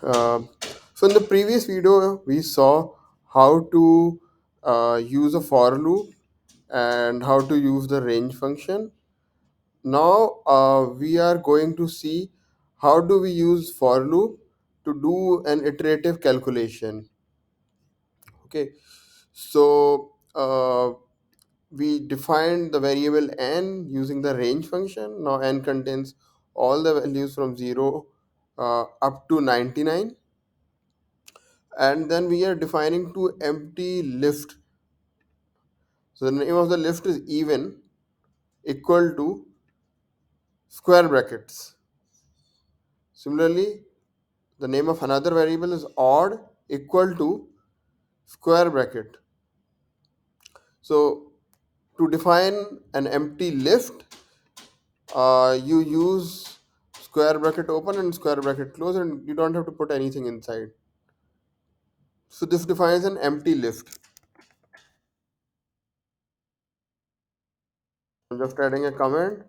Uh, so in the previous video, we saw how to use a for loop and how to use the range function. Now we are going to see how do we use for loop to do an iterative calculation. Okay, so we defined the variable n using the range function. Now n contains all the values from 0 up to 99, and then we are defining two empty lift. So the name of the lift is even equal to square brackets. Similarly, the name of another variable is odd equal to square bracket. So to define an empty lift, you use square bracket open and square bracket close, and you don't have to put anything inside. So this defines an empty lift. I'm just adding a comment,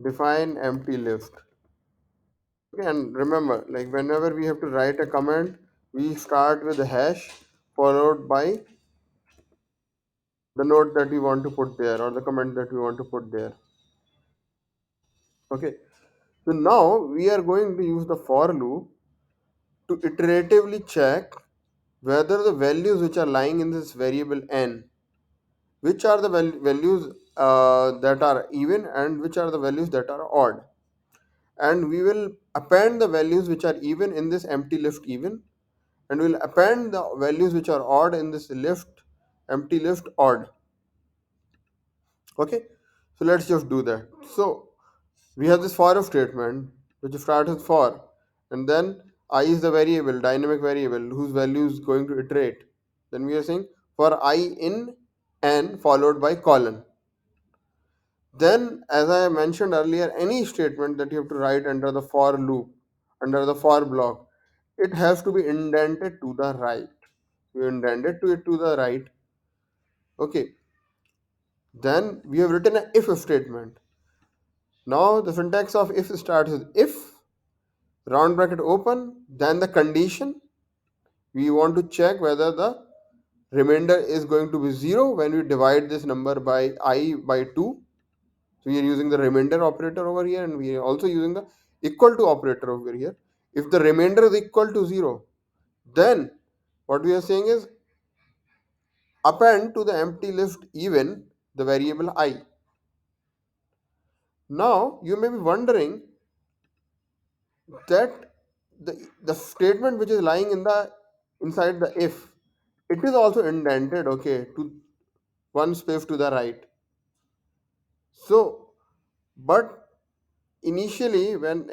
define empty lift. Okay, and remember, like whenever we have to write a command, we start with a hash followed by the note that we want to put there or the comment that we want to put there. Okay, so now we are going to use the for loop to iteratively check whether the values which are lying in this variable n, which are the values that are even and which are the values that are odd. And we will append the values which are even in this empty lift even, and we'll append the values which are odd in this lift empty lift odd. Okay, so let's just do that. So we have this for statement which starts with for, and then I is the variable, dynamic variable whose value is going to iterate. Then we are saying for I in n followed by colon. Then, as I mentioned earlier, any statement that you have to write under the for loop, under the for block, it has to be indented to the right. You indent it to the right. Okay. Then we have written an if statement. Now the syntax of if starts with if, round bracket open, then the condition. We want to check whether the remainder is going to be 0 when we divide this number by I by 2. So we are using the remainder operator over here, and we are also using the equal to operator over here. If the remainder is equal to 0, then what we are saying is append to the empty list even the variable I. Now you may be wondering that the statement which is lying in the inside the if, it is also indented, okay, to one space to the right. So but initially when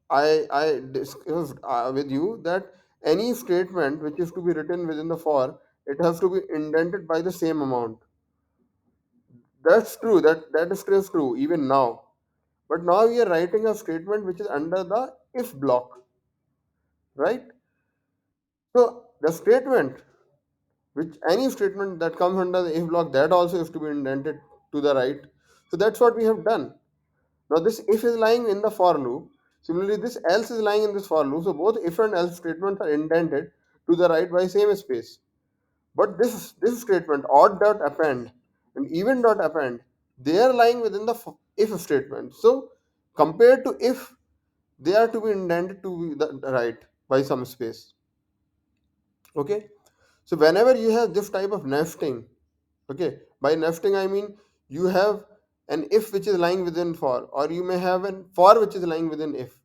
I discussed with you that any statement which is to be written within the for, it has to be indented by the same amount. That's true, that is still true even now. But now we are writing a statement which is under the if block, right? So the statement, which any statement that comes under the if block, that also is to be indented to the right. So that's what we have done. Now this if is lying in the for loop. Similarly, this else is lying in this for loop. So both if and else statements are indented to the right by same space. But this statement odd dot append and even dot append, they are lying within the if statement. So compared to if, they are to be indented to the right by some space. Okay. So whenever you have this type of nesting, okay, by nesting I mean you have an if which is lying within for, or you may have an for which is lying within if.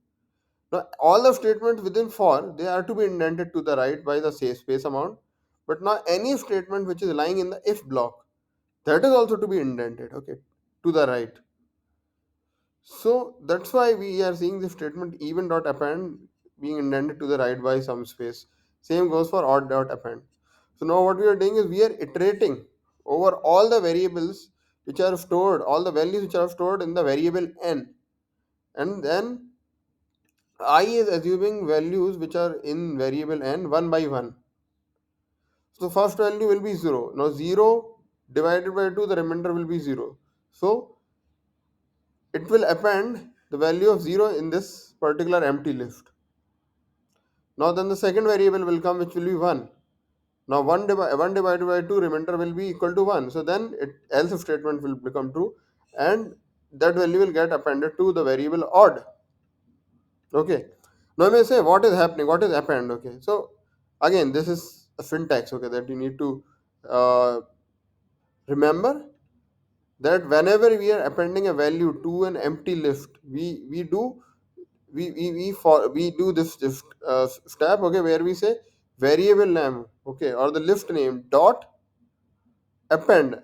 Now all the statements within for, they are to be indented to the right by the say space amount. But now any statement which is lying in the if block, that is also to be indented, okay, to the right. So that's why we are seeing the statement even dot append being indented to the right by some space. Same goes for odd dot append. So now what we are doing is we are iterating over all the variables which are stored, all the values which are stored in the variable n. And then I is assuming values which are in variable n one by one. So first value will be 0. Now 0 divided by 2, the remainder will be 0. So it will append the value of 0 in this particular empty list. Now then the second variable will come, which will be 1. Now 1 divided by 2 remainder will be equal to 1. So then else if statement will become true, and that value will get appended to the variable odd. Okay. Now I may say, what is happening? What is append? Okay. So again, this is a syntax, okay, that you need to uh, remember, that whenever we are appending a value to an empty list, we do we do this step, okay, where we say variable name, okay, or the list name dot append.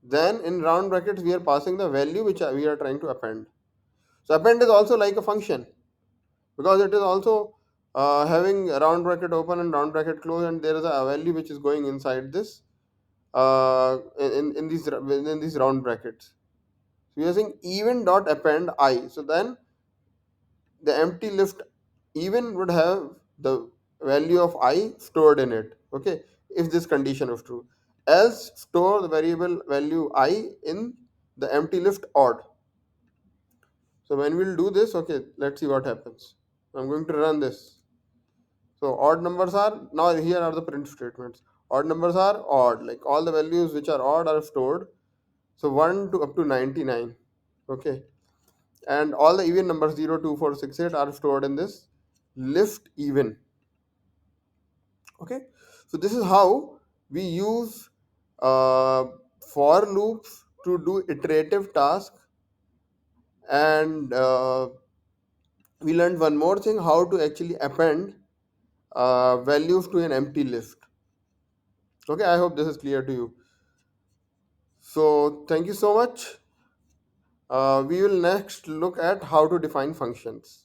Then in round brackets we are passing the value which we are trying to append. So append is also like a function, because it is also having a round bracket open and round bracket close, and there is a value which is going inside this in these round brackets. So we are saying even dot append I. So then the empty list even would have the value of I stored in it, okay, if this condition is true. Else store the variable value I in the empty list odd. So when we'll do this, okay, let's see what happens. I'm going to run this. So odd numbers are, now here are the print statements. Odd numbers are odd, like all the values which are odd are stored. So 1 to up to 99, okay, and all the even numbers 0, 2, 4, 6, 8 are stored in this list even. Okay, so this is how we use uh, for loops to do iterative task. And we learned one more thing, how to actually append values to an empty list. Okay, I hope this is clear to you. So thank you so much. We will next look at how to define functions.